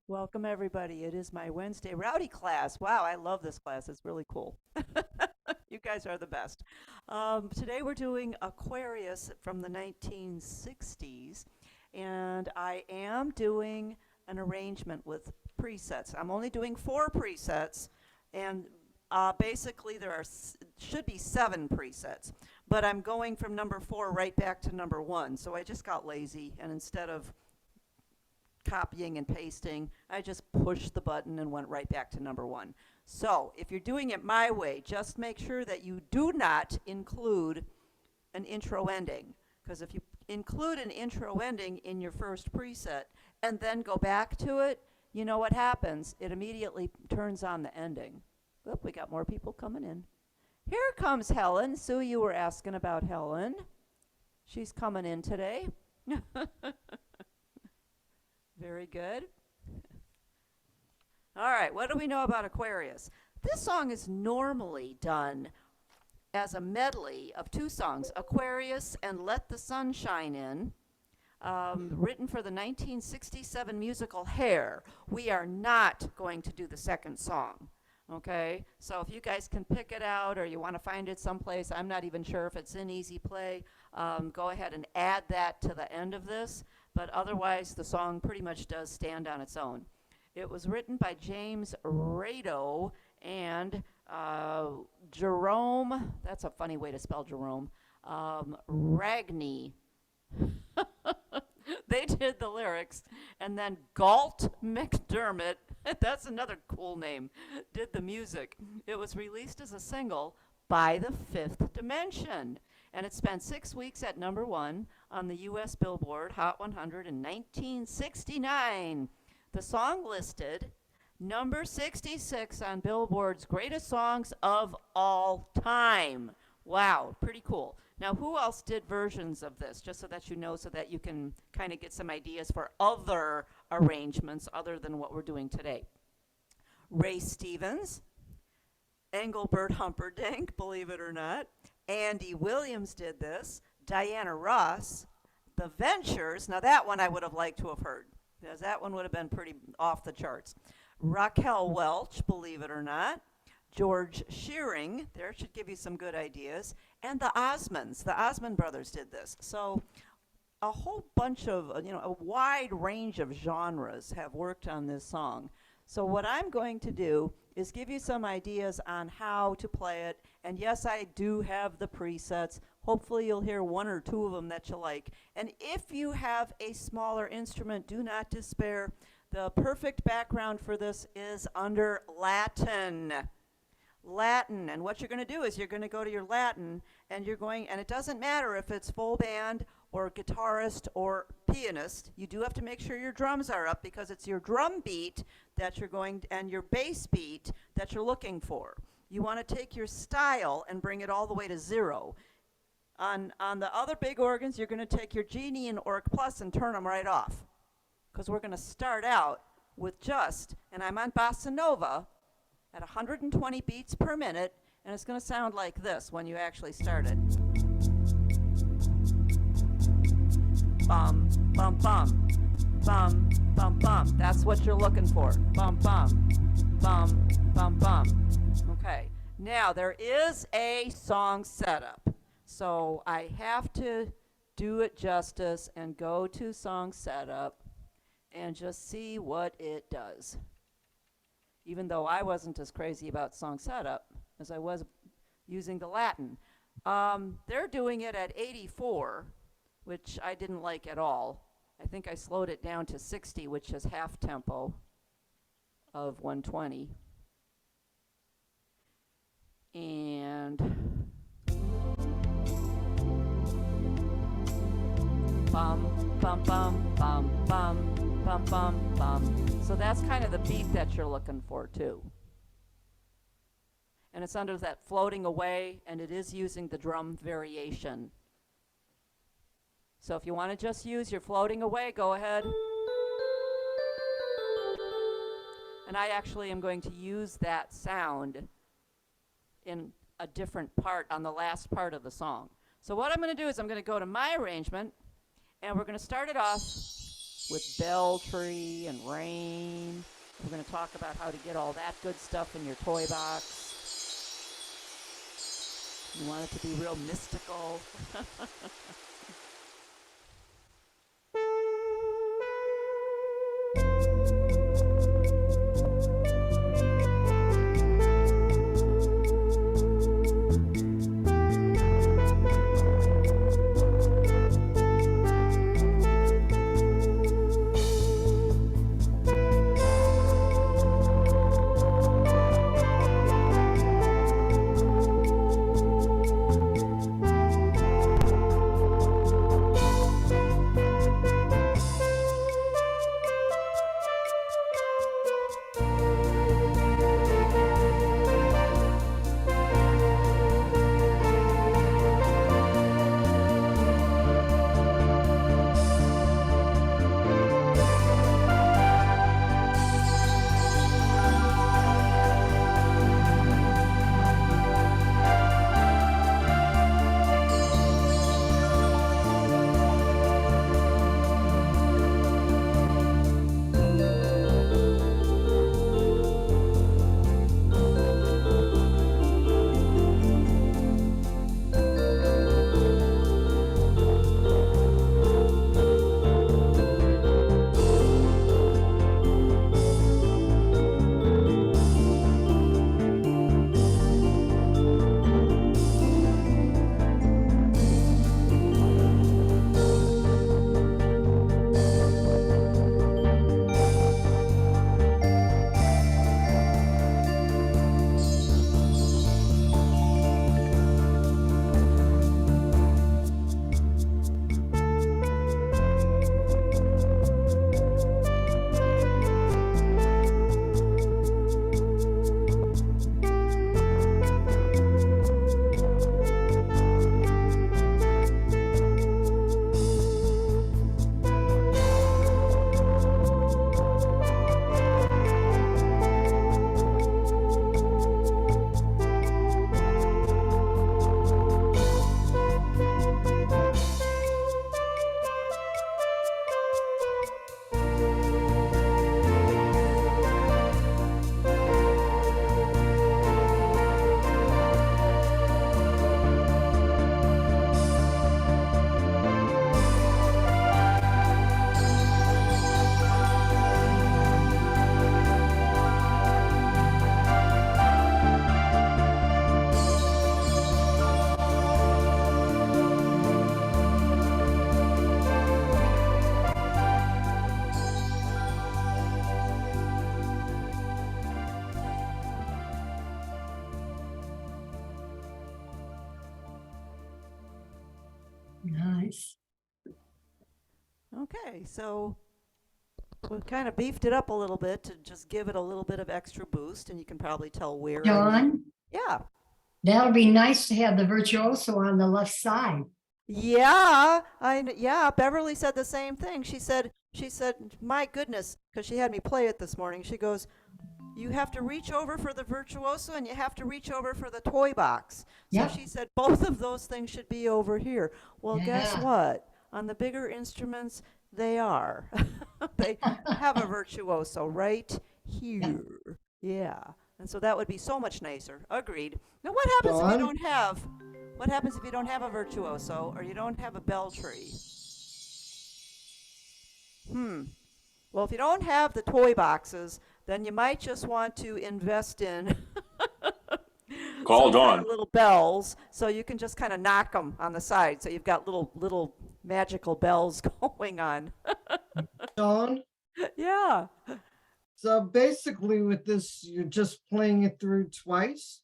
Welcome, everybody. It is my Wednesday rowdy class. Wow, I love this class. It's really cool. You guys are the best. Today we're doing Aquarius from the 1960s, and I am doing an arrangement with presets. I'm only doing four presets, and basically should be seven presets, but I'm going from number four right back to number one. So I just got lazy, and instead of copying and pasting, I just pushed the button and went right back to number one. So if you're doing it my way, just make sure that you do not include an intro ending. Because if you include an intro ending in your first preset and then go back to it, you know what happens? It immediately turns on the ending. Oop, we got more people coming in. Here comes Helen. Sue, you were asking about Helen. She's coming in today. Very good. All right, what do we know about Aquarius? This song is normally done as a medley of two songs, Aquarius and Let the Sun Shine In, written for the 1967 musical Hair. We are not going to do the second song, okay? So if you guys can pick it out or you want to find it someplace, I'm not even sure if it's in Easy Play, go ahead and add that to the end of this. But otherwise, the song pretty much does stand on its own. It was written by James Rado and Jerome, that's a funny way to spell Jerome, Ragney. They did the lyrics, and then Galt McDermott, that's another cool name, did the music. It was released as a single by the Fifth Dimension, and it spent 6 weeks at number one on the U.S. Billboard Hot 100 in 1969. The song listed number 66 on Billboard's Greatest Songs of All Time. Wow, pretty cool. Now, who else did versions of this, just so that you know, so that you can kind of get some ideas for other arrangements other than what we're doing today? Ray Stevens, Engelbert Humperdinck, believe it or not. Andy Williams did this. Diana Ross. The Ventures. Now, that one I would have liked to have heard, because that one would have been pretty off the charts. Raquel Welch, believe it or not. George Shearing, there should give you some good ideas. And the Osmonds brothers did this. So a whole bunch of, a wide range of genres have worked on this song. So what I'm going to do is give you some ideas on how to play it. And yes, I do have the presets. Hopefully you'll hear one or two of them that you like. And if you have a smaller instrument, do not despair. The perfect background for this is under Latin. Latin, and what you're going to do is you're going to go to your Latin, and and it doesn't matter if it's full band or guitarist or pianist, you do have to make sure your drums are up, because it's your drum beat that you're and your bass beat that you're looking for. You want to take your style and bring it all the way to 0. On the other big organs, you're going to take your Genie and Orc Plus and turn them right off, because we're going to start out with and I'm on Bossa Nova, at 120 beats per minute, and it's going to sound like this when you actually start it. Bum, bum, bum, bum, bum, bum. That's what you're looking for. Bum, bum, bum, bum, bum. Okay, now there is a song setup, so I have to do it justice and go to song setup and just see what it does. Even though I wasn't as crazy about song setup as I was using the Latin. They're doing it at 84, which I didn't like at all. I think I slowed it down to 60, which is half tempo of 120. And bum, bum, bum, bum, bum. Bum, bum, bum. So that's kind of the beat that you're looking for, too. And it's under that floating away, and it is using the drum variation. So if you want to just use your floating away, go ahead. And I actually am going to use that sound in a different part on the last part of the song. So what I'm going to do is I'm going to go to my arrangement, and we're going to start it off with bell tree and rain. We're going to talk about how to get all that good stuff in your toy box. You want it to be real mystical. Nice. Okay, so we've kind of beefed it up a little bit to just give it a little bit of extra boost, and you can probably tell where I need. Dawn, Yeah. that'll be nice to have the virtuoso on the left side. Yeah, Beverly said the same thing. She said, "My goodness," because she had me play it this morning. She goes, "You have to reach over for the virtuoso and you have to reach over for the toy box." So Yep. she said both of those things should be over here. Well, guess Yeah. what? On the bigger instruments, they are. They have a virtuoso right Yep. here. Yeah. And so that would be so much nicer. Agreed. Now what happens if you Dawn? don't have what happens if you don't have a virtuoso or you don't have a bell tree? Hmm. Well, if you don't have the toy boxes, then you might just want to invest in Call some kind Dawn. of little bells so you can just kind of knock them on the side. So you've got little magical bells going on. Dawn? Yeah. So basically with this, you're just playing it through twice?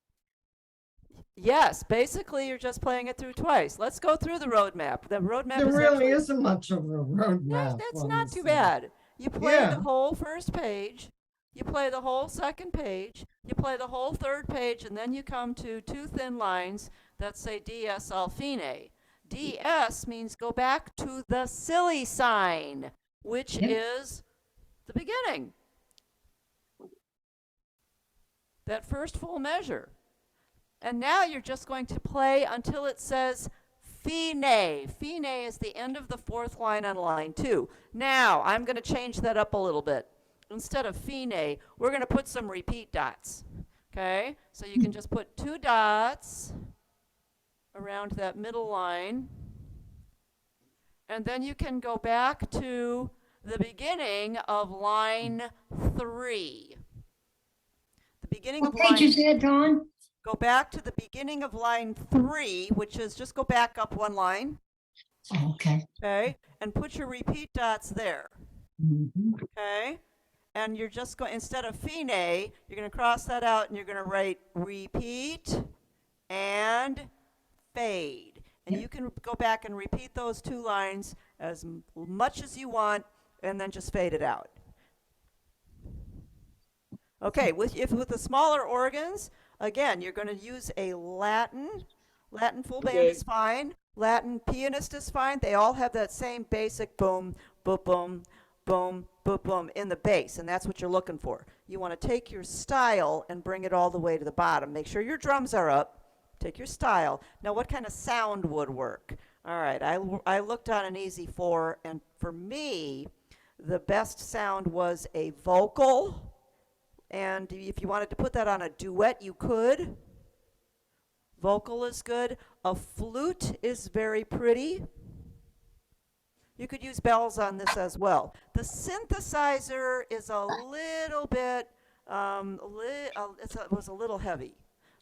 Yes, basically you're just playing it through twice. Let's go through the roadmap. The roadmap There is really actually isn't much of a yeah, roadmap that's on not this too thing. bad. You play Yeah. the whole first page, you play the whole second page, you play the whole third page, and then you come to two thin lines that say DS al fine. DS means go back to the silly sign, which Yep. is the beginning. That first full measure. And now you're just going to play until it says Fine. Fine is the end of the fourth line on line 2. Now, I'm going to change that up a little bit. Instead of fine, we're going to put some repeat dots. Okay? So you can just put 2 dots around that middle line. And then you can go back to the beginning of line 3. The beginning What of line... page is that, Dawn? Go back to the beginning of line 3, which is just go back up 1 line, Oh, okay. okay, and put your repeat dots there, Mhm. okay? And you're just going, instead of fine, you're going to cross that out and you're going to write repeat and fade. And you can go back and repeat those 2 lines as much as you want and then just fade it out. Okay, with the smaller organs, again, you're going to use a Latin full band is fine. Latin pianist is fine. They all have that same basic boom, boom, boom, boom, boom, boom in the bass, and that's what you're looking for. You want to take your style and bring it all the way to the bottom. Make sure your drums are up. Take your style. Now, what kind of sound would work? All right, I looked on an Easy 4, and for me, the best sound was a vocal. And if you wanted to put that on a duet, you could. Vocal is good. A flute is very pretty. You could use bells on this as well. The synthesizer is a little bit, it was a little heavy.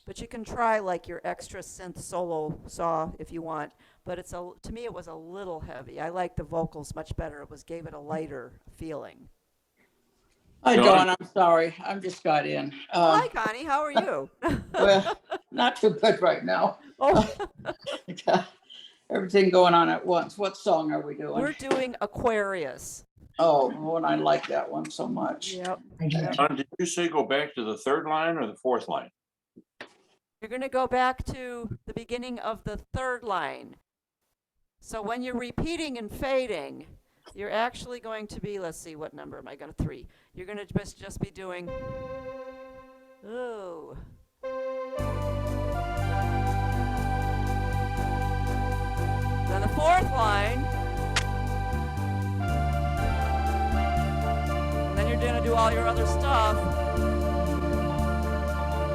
But you can try like your extra synth solo saw if you want. But to me, it was a little heavy. I like the vocals much better. Gave it a lighter feeling. Hi, Dawn? Dawn, I'm sorry. I've just got in. Hi, Connie. How are you? Well, not too good right now. Oh, Everything going on at once. What song are we we're doing? doing Aquarius. Oh, and I like that one so much. Yep. I do. Don, did you say go back to the 3rd line or the 4th line? You're going to go back to the beginning of the 3rd line. So when you're repeating and fading, you're actually going to be, let's see, what number am I going to 3? You're going to just be doing, ooh. Then the 4th line. And then you're going to do all your other stuff.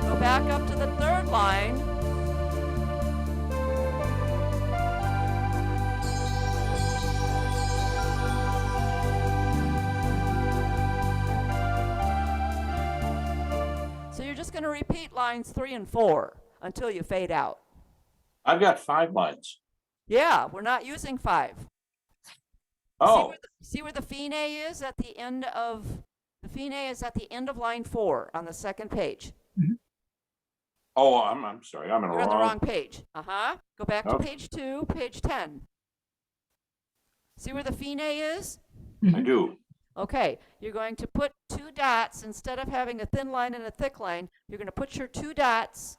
Go back up to the 3rd line. So you're just going to repeat lines 3 and 4 until you fade out. I've got 5 lines. Yeah, we're not using 5. Oh, See where the fine is at the end of line 4 on the 2nd page. oh, I'm sorry. I'm in You're on the wrong. wrong page. Go back to Okay. page 2, page 10. See where the fine is? I do. Okay, you're going to put 2 dots instead of having a thin line and a thick line. You're going to put your 2 dots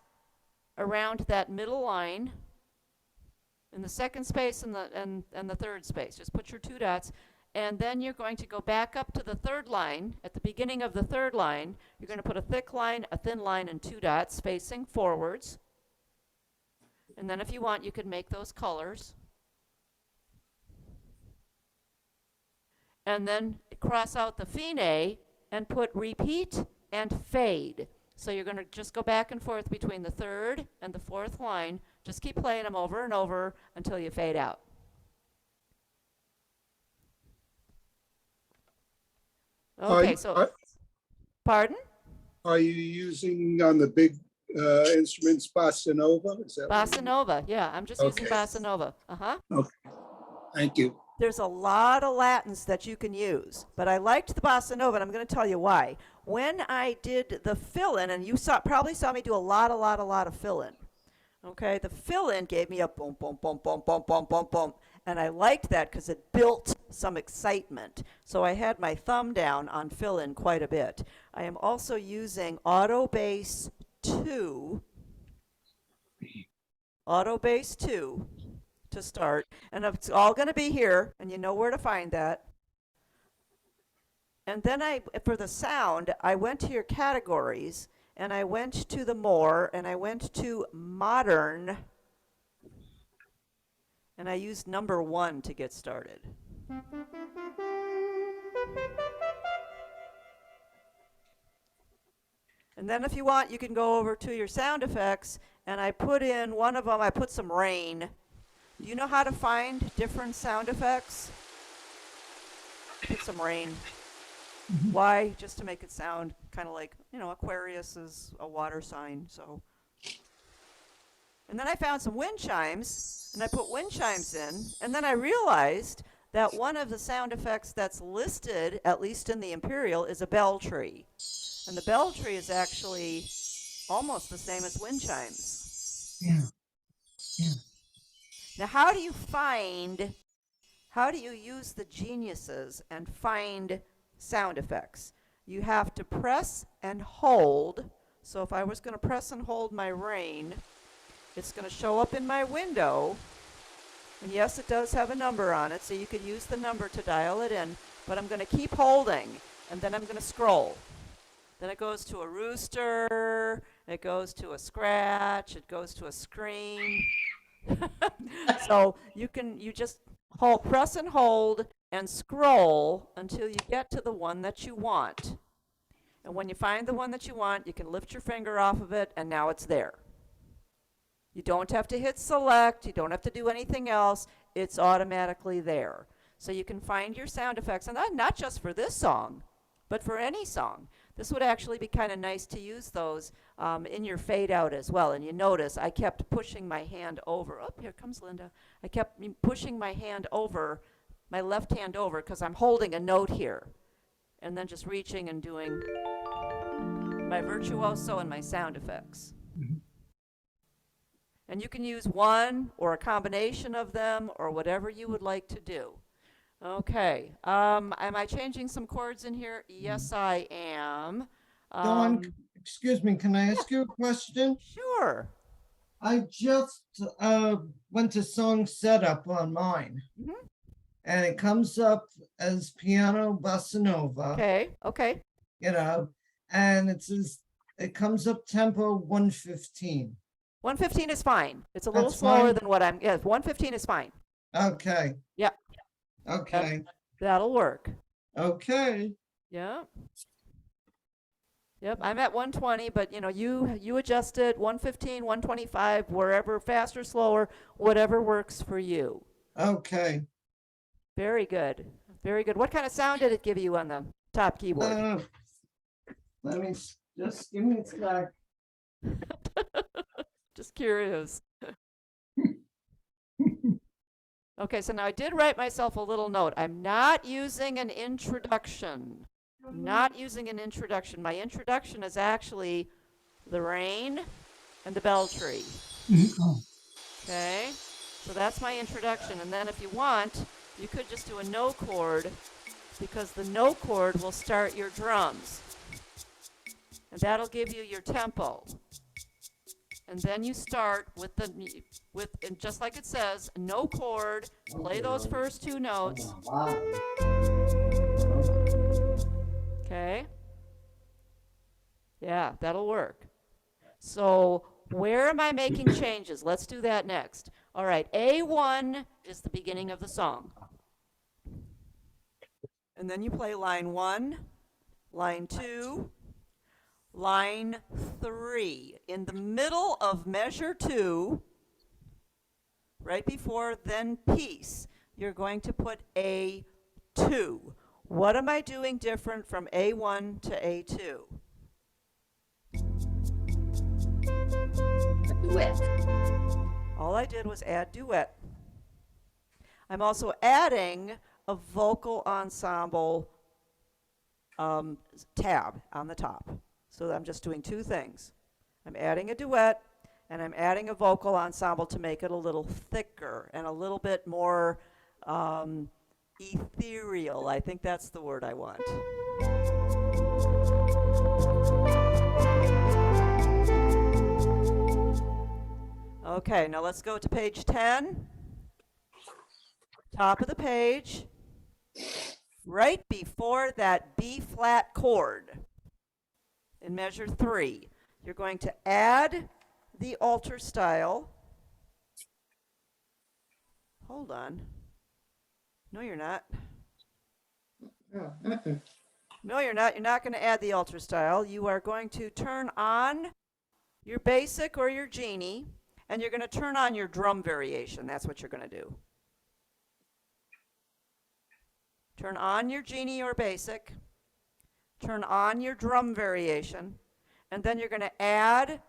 around that middle line in the 2nd space and the 3rd space. Just put your 2 dots, and then you're going to go back up to the 3rd line. At the beginning of the 3rd line, you're going to put a thick line, a thin line, and 2 dots facing forwards. And then if you want, you could make those colors. And then cross out the fine and put repeat and fade. So you're going to just go back and forth between the 3rd and the 4th line. Just keep playing them over and over until you fade out. Okay, pardon? Are you using on the big instruments bossa nova? Is that what Bossa you- Nova, yeah, I'm just using Okay. Bossa Nova. Thank you. There's a lot of Latins that you can use, but I liked the Bossa Nova, and I'm going to tell you why. When I did the fill-in, and you probably saw me do a lot of fill-in. Okay, the fill-in gave me a boom, boom, boom, boom, boom, boom, boom, boom, and I liked that because it built some excitement. So I had my thumb down on fill-in quite a bit. I am also using Auto Bass 2 to start, and it's all going to be here, and you know where to find that. And then for the sound, I went to your categories, and I went to the more, and I went to modern, And I used number 1 to get started. And then if you want, you can go over to your sound effects, and I put in one of them, I put some rain. Do you know how to find different sound effects? Put some rain. Why? Just to make it sound kind of like, Aquarius is a water sign, so. And then I found some wind chimes, and I put wind chimes in, and then I realized that one of the sound effects that's listed, at least in the Imperial, is a bell tree. And the bell tree is actually almost the same as wind chimes. Yeah. Yeah. Now, how do you use the geniuses and find sound effects? You have to press and hold. So if I was going to press and hold my rain, it's going to show up in my window. And yes, it does have a number on it, so you could use the number to dial it in. But I'm going to keep holding, and then I'm going to scroll. Then it goes to a rooster, it goes to a scratch, it goes to a scream. So you just press and hold and scroll until you get to the one that you want. And when you find the one that you want, you can lift your finger off of it, and now it's there. You don't have to hit select, you don't have to do anything else, it's automatically there. So you can find your sound effects, and not just for this song, but for any song. This would actually be kind of nice to use those in your fade out as well. And you notice I kept pushing my hand over. Oh, here comes Linda. I kept pushing my hand over, my left hand over, because I'm holding a note here. And then just reaching and doing my virtuoso and my sound effects. Mhm. And you can use one or a combination of them or whatever you would like to do. Okay. Am I changing some chords in here? Yes, I am. Dawn, excuse me, can I ask you a question? Sure. I just went to song setup on mine. Mhm. And it comes up as piano bossa nova, Okay. and it comes up tempo 115. 115 is fine. It's a little That's slower fine? than what I'm. Yeah, 115 is fine. Okay. Yeah. Okay. That'll work. Okay. Yeah. Yep. I'm at 120, but you adjust it 115, 125, wherever, faster, slower, whatever works for you. Okay. Very good. Very good. What kind of sound did it give you on the top keyboard? Let me just give me a sec. Just curious. Okay, so now I did write myself a little note. I'm not using an introduction. Not using an introduction. My introduction is actually the rain and the bell tree. Oh, Okay, so that's my introduction. And then if you want, you could just do a no chord, because the no chord will start your drums. And that'll give you your tempo. And then you start with and just like it says, no chord, play those first two notes. Okay? Yeah, that'll work. So where am I making changes? Let's do that next. All right, A1 is the beginning of the song. And then you play line 1, line 2, line 3. In the middle of measure 2, right before then peace, you're going to put A2. What am I doing different from A1 to A2? duet. All I did was add duet. I'm also adding a vocal ensemble tab on the top. So I'm just doing two things. I'm adding a duet, and I'm adding a vocal ensemble to make it a little thicker and a little bit more ethereal. I think that's the word I want. Okay, now let's go to page 10. Top of the page. Right before that B flat chord in measure 3, you're going to add the alter style, Hold on. No, you're not. Oh, mm-mm. No, you're not. You're not going to add the ultra style. You are going to turn on your basic or your genie, and you're going to turn on your drum variation. That's what you're going to do. Turn on your genie or basic, turn on your drum variation, and then you're going to add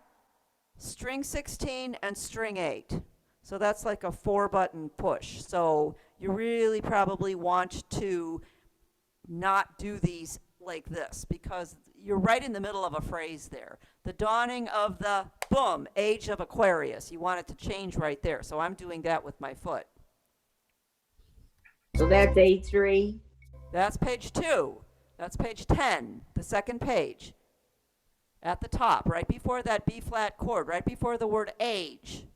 string 16 and string 8. So that's like a 4-button push. So you really probably want to not do these like this because you're right in the middle of a phrase there. The dawning of the, boom, age of Aquarius. You want it to change right there. So I'm doing that with my foot. So that's A3. That's page 2. That's page 10, the second page. At the top, right before that B flat chord, right before the word age.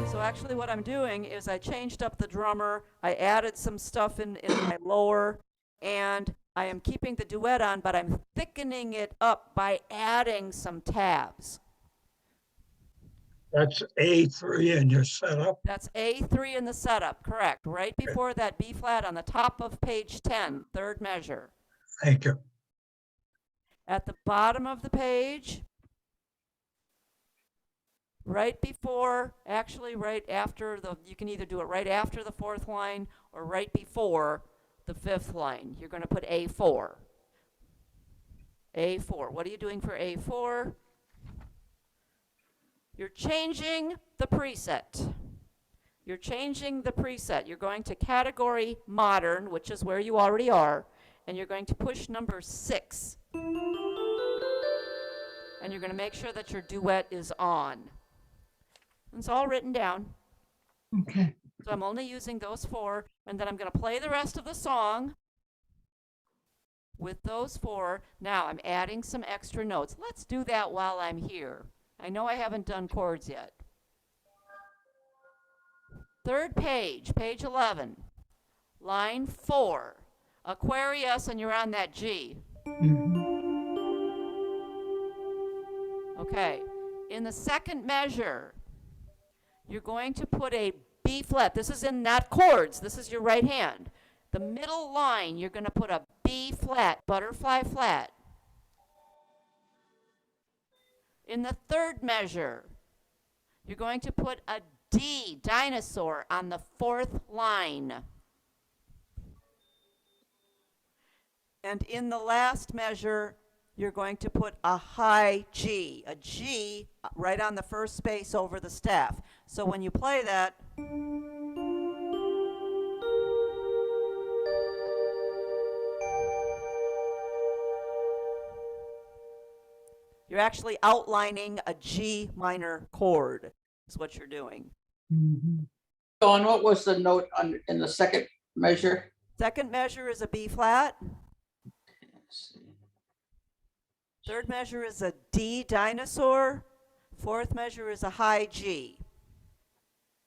So actually what I'm doing is I changed up the drummer, I added some stuff in my lower, and I am keeping the duet on, but I'm thickening it up by adding some tabs. That's A3 in your setup. That's A3 in the setup, correct. Right before that B flat on the top of page 10, third measure. Thank you. At the bottom of the page, right before, actually right after the, you can either do it right after the 4th line or right before the 5th line. You're going to put A4. A4. What are you doing for A4? You're changing the preset. You're changing the preset. You're going to category modern, which is where you already are, and you're going to push number 6. And you're going to make sure that your duet is on. It's all written down. Okay. So I'm only using those 4, and then I'm going to play the rest of the song with those 4. Now I'm adding some extra notes. Let's do that while I'm here. I know I haven't done chords yet. Third page, page 11, line 4, Aquarius, and you're on that G. Mhm. Okay, in the second measure, you're going to put a B flat. This is in not chords, this is your right hand. The middle line, you're going to put a B flat, butterfly flat. In the third measure, you're going to put a D, dinosaur, on the 4th line. And in the last measure, you're going to put a high G, a G right on the first space over the staff. So when you play that, you're actually outlining a G minor chord, is what you're doing. Mhm. Dawn, what was the note in the second measure? Second measure is a B flat. Let's see. Third measure is a D dinosaur. Fourth measure is a high G.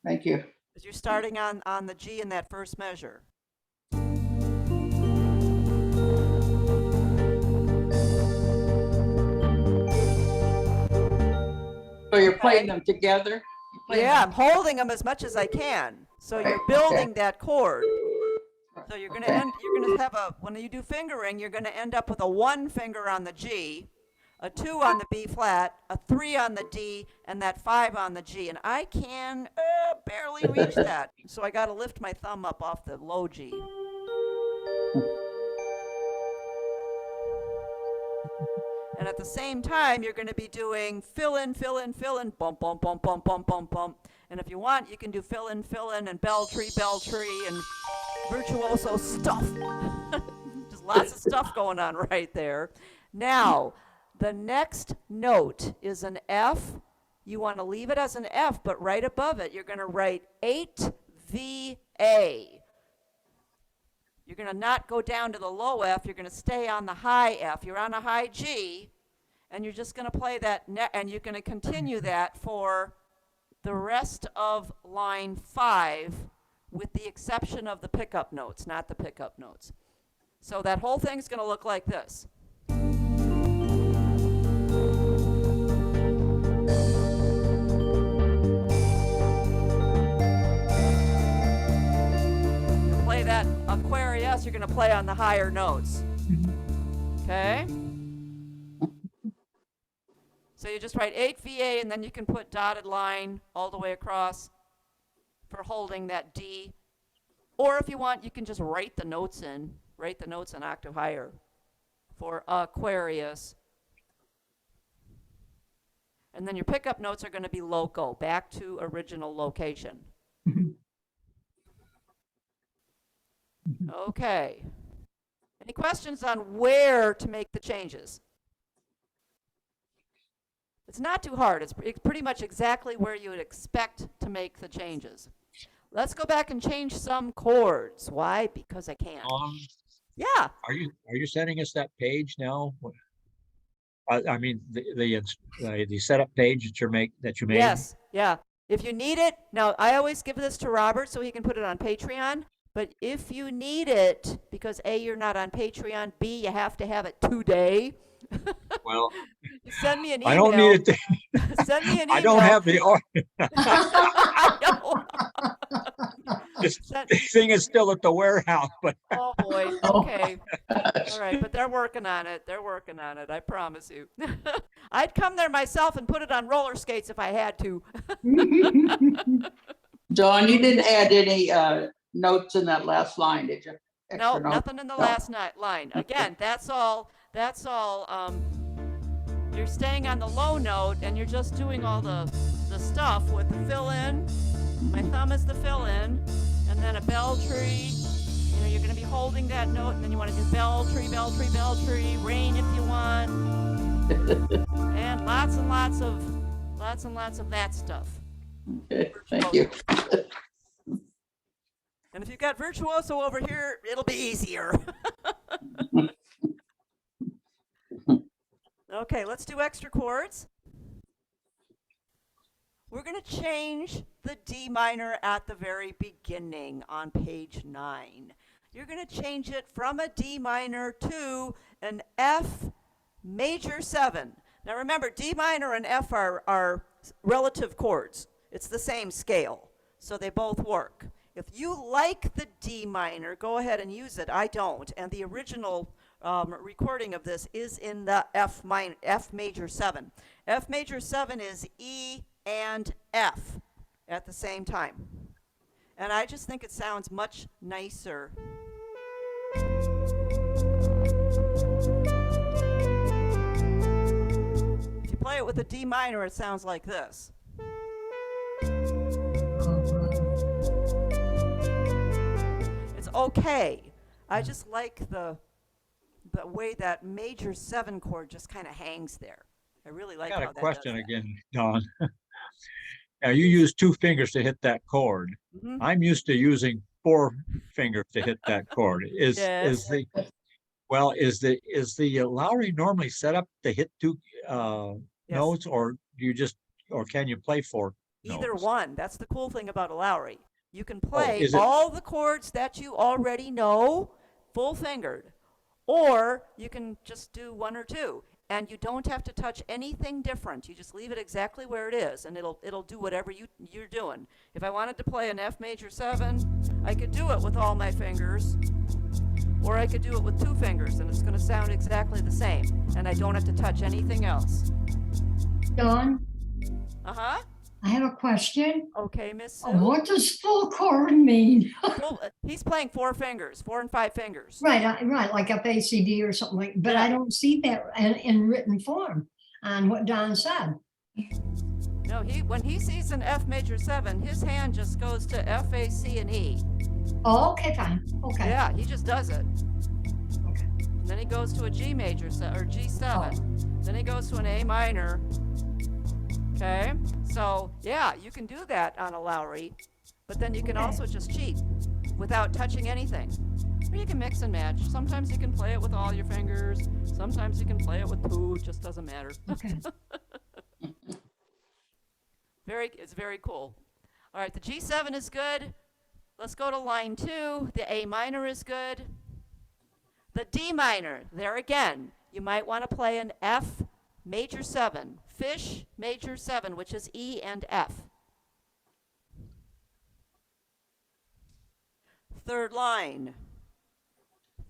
Thank you. Because you're starting on the G in that first measure. So you're playing them together? Yeah, I'm holding them as much as I can. So you're building that chord. So you're gonna have a, when you do fingering, you're gonna end up with a 1 finger on the G, a 2 on the B flat, a 3 on the D, and that 5 on the G. And I can barely reach that. So I gotta lift my thumb up off the low G. And at the same time, you're going to be doing fill in, bump, bump, bump, bump, bump, bump, bump. And if you want, you can do fill in, and bell tree, and virtuoso stuff. Just lots of stuff going on right there. Now, the next note is an F. You want to leave it as an F, but right above it, you're going to write 8VA. You're going to not go down to the low F. You're going to stay on the high F. You're on a high G, and you're just going to play that, and you're going to continue that for the rest of line 5, with the exception of the pickup notes, not the pickup notes. So that whole thing's going to look like this. class, you're going to play on the higher notes. Okay? So you just write 8 VA, and then you can put dotted line all the way across for holding that D. Or if you want, you can just write the notes an octave higher for Aquarius. And then your pickup notes are going to be loco, back to original location. Okay. Any questions on where to make the changes? It's not too hard. It's pretty much exactly where you would expect to make the changes. Let's go back and change some chords. Why? Because I can. Yeah. Are you sending us that page now? I mean, the setup page that you made? Yes. Yeah. If you need it, now I always give this to Robert so he can put it on Patreon. But if you need it, because A, you're not on Patreon, B, you have to have it today. Well, Send me an email. I don't need it. Send me an email. I don't have the. I know. This thing is still at the warehouse, but Oh boy. Okay. All right, but they're working on it. They're working on it. I promise you. I'd come there myself and put it on roller skates if I had to. Dawn, you didn't add any notes in that last line, did you? No, Extra notes? nothing in the No. last line. Again, that's all. You're staying on the low note, and you're just doing all the stuff with the fill in. My thumb is the fill in, and then a bell tree. You know, you're going to be holding that note, and then you want to do bell tree, bell tree, bell tree, rain if you want, and lots and lots of that stuff. Okay, thank you. And if you've got virtuoso over here, it'll be easier. Okay, let's do extra chords. We're going to change the D minor at the very beginning on page 9. You're going to change it from a D minor to an F major 7. Now remember, D minor and F are relative chords. It's the same scale, so they both work. If you like the D minor, go ahead and use it. I don't, and the original recording of this is in the F major 7. F major 7 is E and F at the same time. And I just think it sounds much nicer. If you play it with a D minor, it sounds like this. It's okay. I just like the way that major 7 chord just kind of hangs there. I really like I how got a that question does that. again, Don. Now you use 2 fingers to hit that chord. Mhm. I'm used to using 4 fingers to hit that chord. Is Yes. the Lowry normally set up to hit 2 Yes. notes, or can you play 4 Either notes? one. That's the cool thing about a Lowry. You can play is it- all the chords that you already know, full fingered, or you can just do 1 or 2, and you don't have to touch anything different. You just leave it exactly where it is, and it'll do whatever you're doing. If I wanted to play an F major 7, I could do it with all my fingers, or I could do it with 2 fingers, and it's going to sound exactly the same, and I don't have to touch anything else. Dawn, Uh-huh. I have a question. Okay, Miss Sue. What does full chord mean? Well, he's playing 4 fingers, 4 and 5 fingers. Right, like up ACD or something like, but I Yeah. don't see that in written form on what Don said. No, when he sees an F major 7, his hand just goes to F, A, C, and E. Oh, okay, fine, okay. Yeah, he just does it. Okay. And then he goes to a G major or G7. Then he goes to an A minor. Okay, so yeah, you can do that on a Lowry, but then you can Okay. also just cheat without touching anything. Or you can mix and match. Sometimes you can play it with all your fingers. Sometimes you can play it with 2. It just doesn't matter. Okay. It's very cool. All right, the G7 is good. Let's go to line 2. The A minor is good. The D minor, there again, you might want to play an F major 7, fish major 7, which is E and F. 3rd line.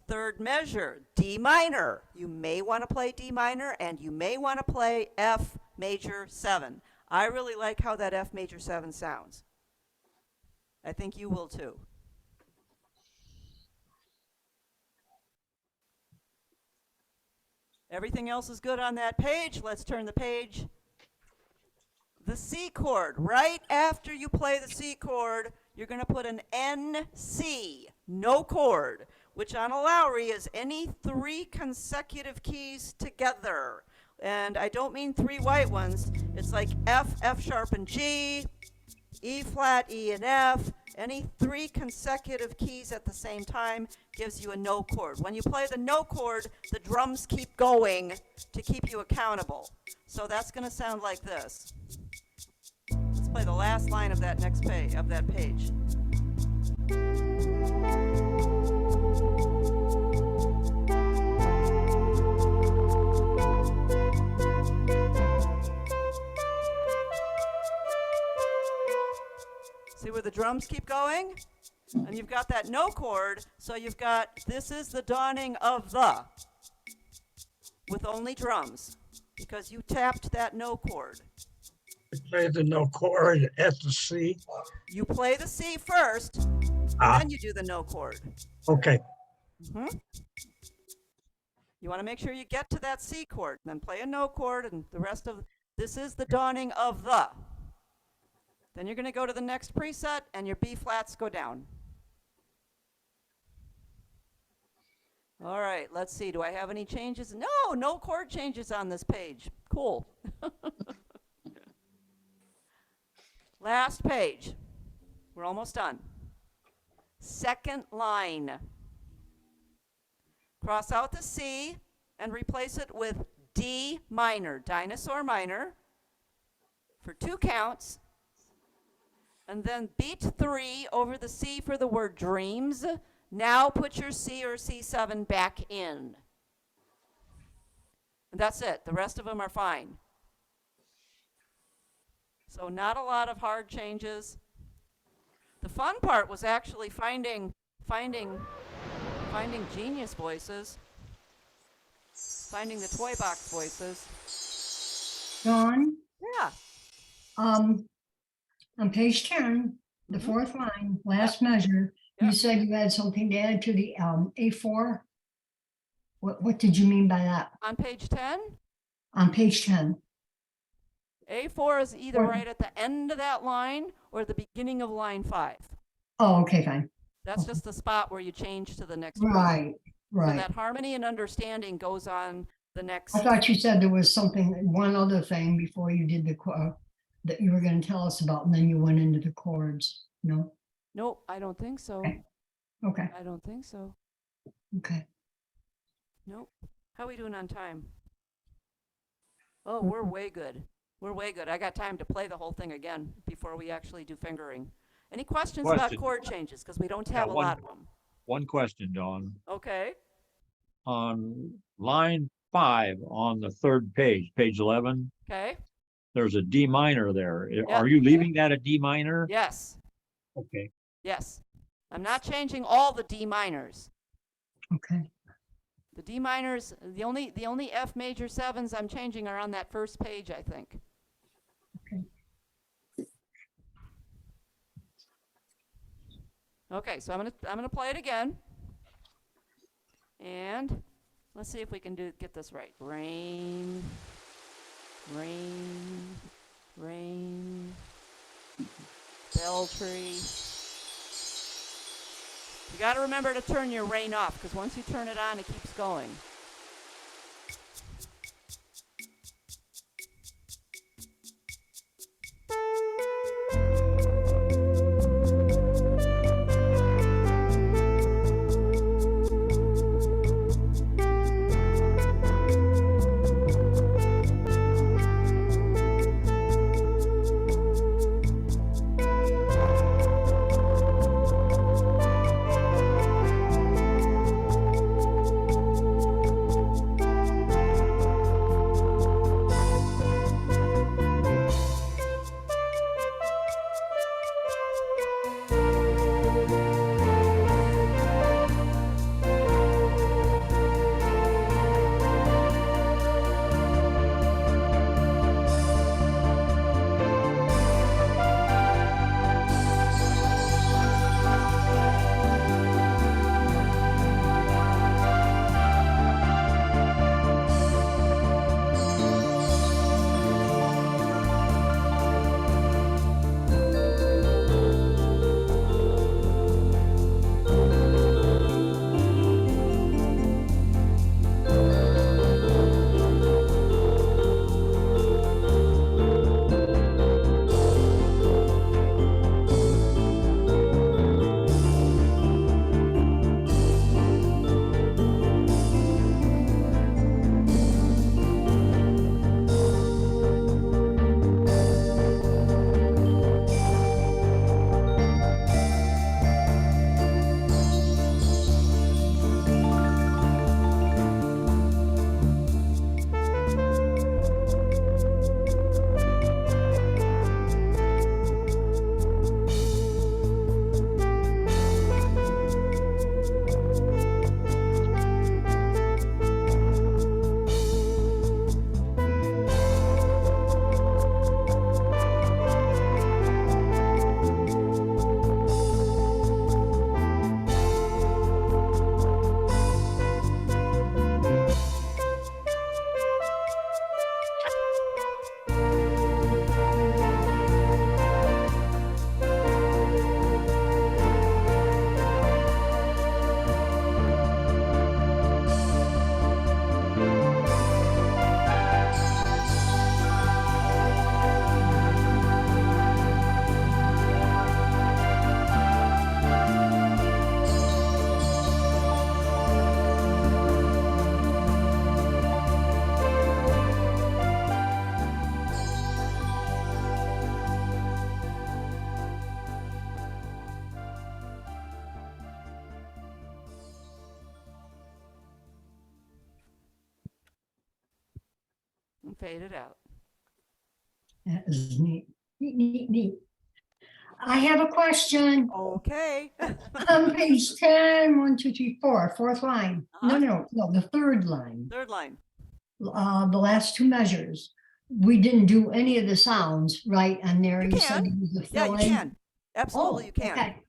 Third measure, D minor. You may want to play D minor and you may want to play F major 7. I really like how that F major 7 sounds. I think you will too. Everything else is good on that page. Let's turn the page. The C chord. Right after you play the C chord, you're going to put an NC, no chord, which on a Lowry is any 3 consecutive keys together. And I don't mean 3 white ones. It's like F, F sharp, and G, E flat, E, and F. Any 3 consecutive keys at the same time gives you a no chord. When you play the no chord, the drums keep going to keep you accountable. So that's going to sound like this. Let's play the last line of that next page, of that page. See where the drums keep going? And you've got that no chord, so you've got, this is the dawning of the, with only drums, because you tapped that no chord. Play the no chord at the C. You play the C first, Ah. then you do the no chord. Okay, You want to make sure you get to that C chord, then play a no chord, and the rest of, this is the dawning of the. Then you're going to go to the next preset, and your B flats go down. All right, let's see. Do I have any changes? No, no chord changes on this page. Cool. Last page. We're almost done. Second line. Cross out the C and replace it with D minor, dinosaur minor, for 2 counts. And then beat 3 over the C for the word dreams. Now put your C or C7 back in. And that's it. The rest of them are fine. So not a lot of hard changes. The fun part was actually finding genius voices, finding the toy box voices. Dawn, Yeah. on page 10, the 4th line, last measure, Yeah. you said you had something to add to the A4. What did you mean by that? On page 10, On page 10. A4 is either Or- right at the end of that line or the beginning of line 5. Oh, okay, fine. That's just the spot where you change to the next one. Right, So right. that harmony and understanding goes on the next. I thought you said there was one other thing before you did that you were going to tell us about, and then you went into the chords. No? Nope, I don't think so. Okay. Okay, I don't think so. okay. Nope. How are we doing on time? Oh, we're way good. We're way good. I got time to play the whole thing again before we actually do fingering. Any questions about Question. chord changes? Because we don't Yeah, have a one- lot of them. One question, Dawn. Okay. On line 5 on the 3rd page, page 11, Okay. there's a D minor there. Yeah. Are you leaving that a D minor? Yes. Okay. Yes. I'm not changing all the D minors. Okay. The D minors, the only F major 7s I'm changing are on that first page, I think. Okay. Okay, so I'm gonna play it again. And let's see if we can get this right. Rain, rain, rain, bell tree. You got to remember to turn your rain off, because once you turn it on, it keeps going. faded out. That is neat. Neat, neat, neat. I have a question. Okay. On page 10, 1, 2, 3, 4, fourth line. No, Uh-huh. no, the third line. Third line. The last two measures. We didn't do any of the sounds, right? And there You you said can. it was a Yeah, you fill-in. can. Absolutely, Oh, you can. okay.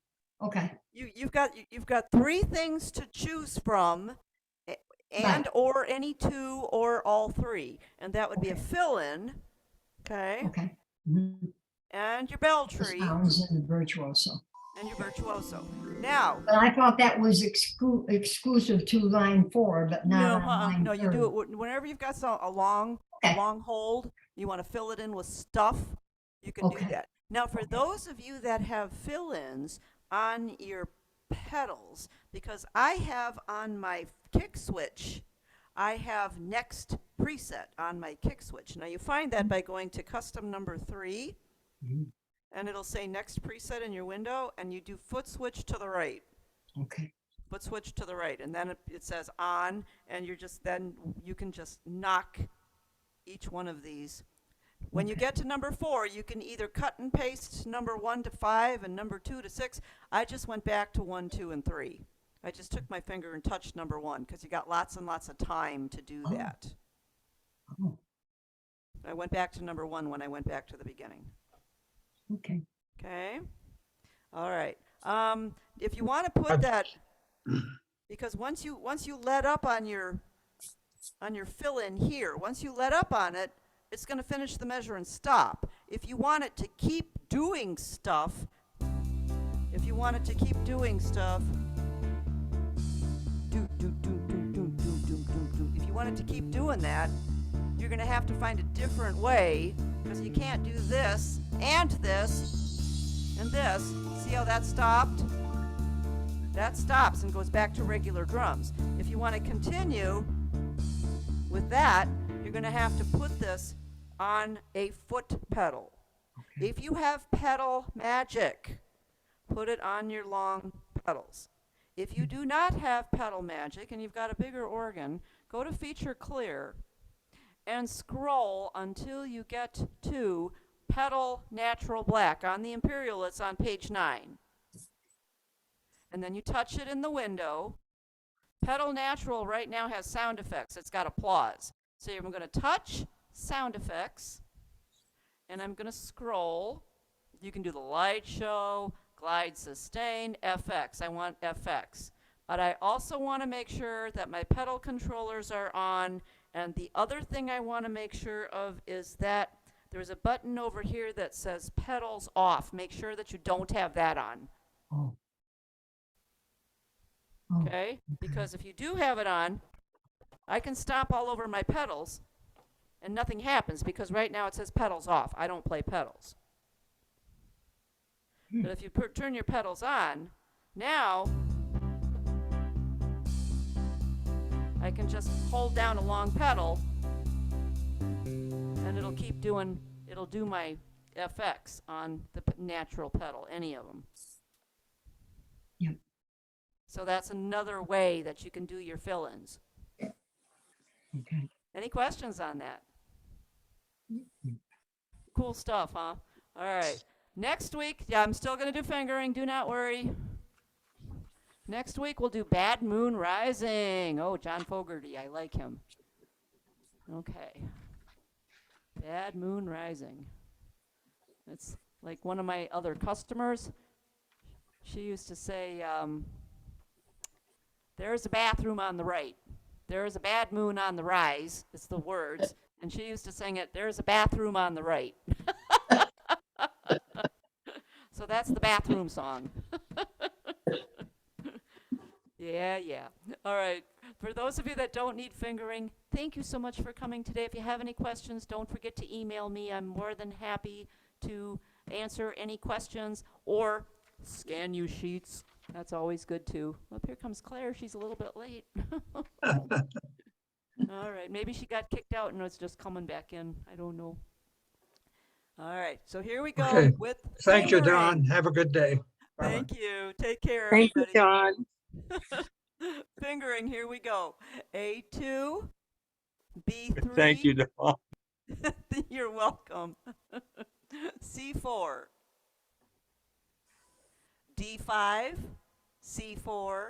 Okay, You've got three things to choose from, and Right. or any two or all three, and that would be a Okay. fill-in, okay, okay. Mhm. and your bell The tree sounds and the virtuoso. and your virtuoso. Now, But I thought that was exclusive to line 4, but not no, on line no, you do 3. it whenever you've got a long Okay. hold. You want to fill it in with stuff. You can do Okay. that. Now, for Okay. those of you that have fill-ins on your pedals, because I have on my kick switch, I have next preset on my kick switch. Now you find that by going to custom number 3, Mhm. and it'll say next preset in your window, and you do foot switch to the right. Okay. Foot switch to the right, and then it says on, and then you can just knock each one of these. When you Okay. get to number 4, you can either cut and paste number 1 to 5 and number 2 to 6. I just went back to 1, 2, and 3. I just took my finger and touched number 1 because you got lots and lots of time to do Oh. that. Oh, I went back to number 1 when I went back to the beginning. okay. Okay? All right. If you want to put that, because once you let up on your fill in here, once you let up on it, it's going to finish the measure and stop. If you want it to keep doing stuff, if you want it to keep doing stuff, if you want it to keep doing that, you're going to have to find a different way, because you can't do this and this and this. See how that stopped? That stops and goes back to regular drums. If you want to continue with that, you're going to have to put this on a foot pedal. Okay. If you have pedal magic, put it on your long pedals. If you do not have pedal magic and you've got a bigger organ, go to feature clear and scroll until you get to pedal natural black. On the Imperial, it's on page 9. And then you touch it in the window. Pedal natural right now has sound effects. It's got applause. So I'm going to touch sound effects, and I'm going to scroll. You can do the light show, glide sustain, FX. I want FX. But I also want to make sure that my pedal controllers are on. And the other thing I want to make sure of is that there's a button over here that says pedals off. Make sure that you don't have that on. Oh. Oh, Okay? Because if you do have it on, I can stomp all over my pedals and nothing happens, because right now it says pedals off. I don't play pedals. But if you turn your pedals on, now I can just hold down a long pedal and it'll do my FX on the natural pedal, any of them. Yep. So that's another way that you can do your fill-ins. okay. Any questions on that? Cool stuff, huh? All right. Next week, yeah, I'm still going to do fingering. Do not worry. Next week, we'll do Bad Moon Rising. Oh, John Fogerty. I like him. Okay. Bad Moon Rising. It's like one of my other customers. She used to say, there's a bathroom on the right. There's a bad moon on the rise. It's the words. And she used to sing it, there's a bathroom on the right. So that's the bathroom song. Yeah. All right. For those of you that don't need fingering, thank you so much for coming today. If you have any questions, don't forget to email me. I'm more than happy to answer any questions or scan you sheets. That's always good too. Well, here comes Claire. She's a little bit late. All right. Maybe she got kicked out and was just coming back in. I don't know. All right. So here we go Okay. with Thank you, fingering. Don. Have a good day. Bye-bye. Thank you. Take care, Thank you, everybody. John. Fingering, here we go. A2, B3. Thank you, Don. You're welcome. C4, D5, C4,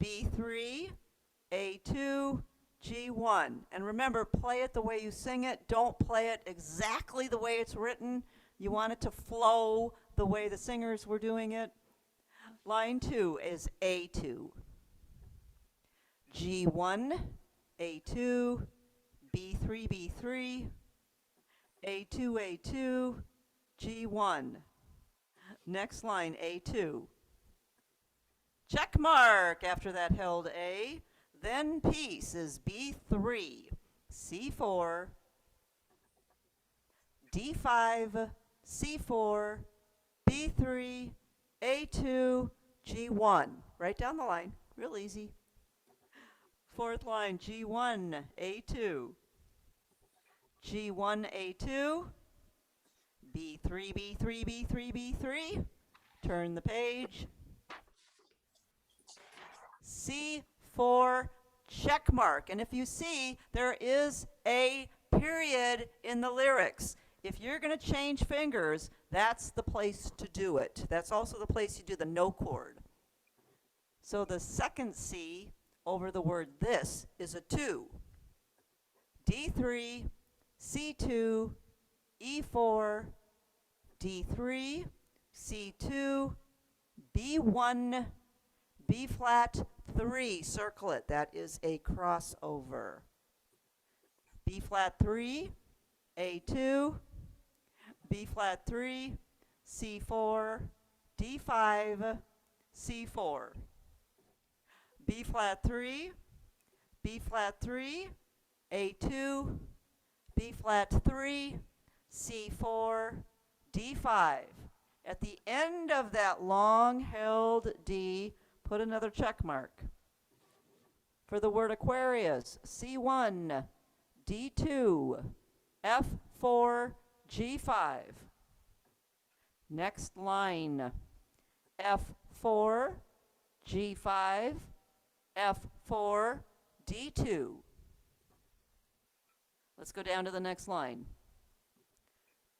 B3, A2, G1. And remember, play it the way you sing it. Don't play it exactly the way it's written. You want it to flow the way the singers were doing it. Line 2 is A2, G1, A2, B3, B3, A2, A2, G1. Next line, A2. Check mark after that held A. Then piece is B3, C4, D5, C4, B3, A2, G1. Right down the line, real easy. Fourth line, G1, A2, G1, A2, B3, B3, B3, B3. Turn the page. C4, check mark. And if you see, there is a period in the lyrics. If you're going to change fingers, that's the place to do it. That's also the place you do the no chord. So the second C over the word this is a 2. D3, C2, E4, D3, C2, B1, B flat 3, circle it. That is a crossover. B flat 3, A2, B flat 3, C4, D5, C4. B flat 3, B flat 3, A2, B flat 3, C4, D5. At the end of that long held D, put another check mark. For the word Aquarius, C1, D2, F4, G5. Next line, F4, G5, F4, D2. Let's go down to the next line.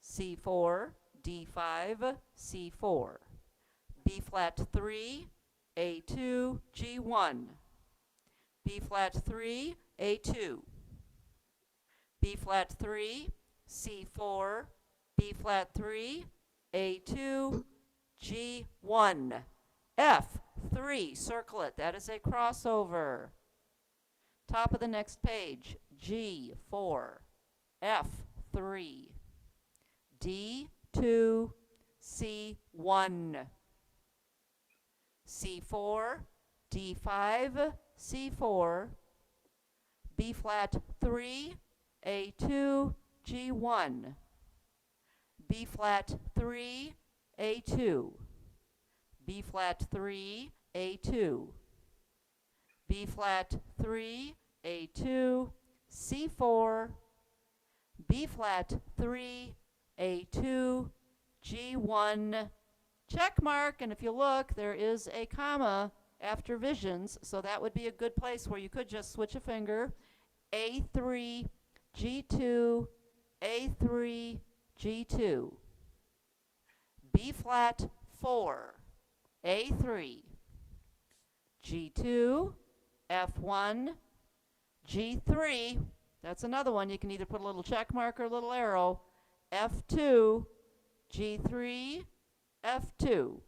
C4, D5, C4. B flat 3, A2, G1. B flat 3, A2. B flat 3, C4, B flat 3, A2, G1. F3, circle it. That is a crossover. Top of the next page, G4, F3, D2, C1, C4, D5, C4, B flat 3, A2, G1, B flat 3, A2, B flat 3, A2, B flat 3, A2, C4, B flat 3, A2, G1, check mark, and if you look, there is a comma after visions, so that would be a good place where you could just switch a finger. A3, G2, A3, G2. B flat 4, A3, G2, F1, G3. That's another one. You can either put a little check mark or a little arrow. F2, G3, F2.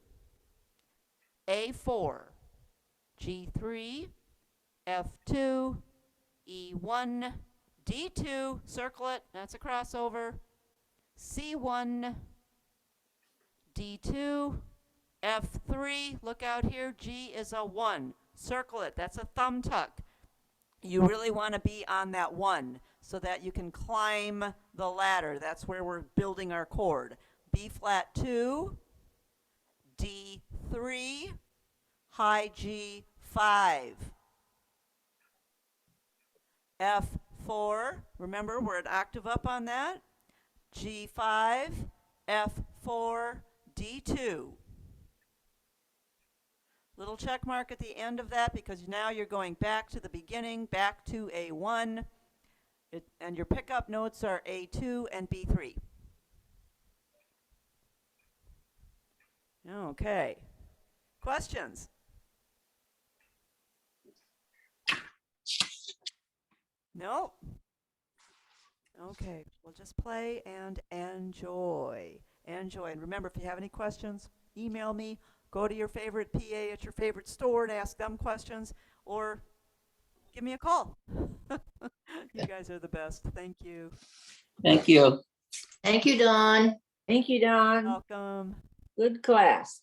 A4, G3, F2, E1, D2, circle it, that's a crossover. C1, D2, F3, look out here, G is a 1. Circle it, that's a thumb tuck. You really want to be on that 1 so that you can climb the ladder. That's where we're building our chord. B flat 2, D3, high G5. F4, remember we're an octave up on that. G5, F4, D2. Little check mark at the end of that because now you're going back to the beginning, back to A1. And your pickup notes are A2 and B3. Okay. Questions? No? Okay, we'll just play and enjoy. Enjoy. And remember, if you have any questions, email me. Go to your favorite PA at your favorite store and ask them questions, or give me a call. You guys are the best. Thank you. Thank you. Thank you, Dawn. Thank you, Dawn. Welcome. Good class.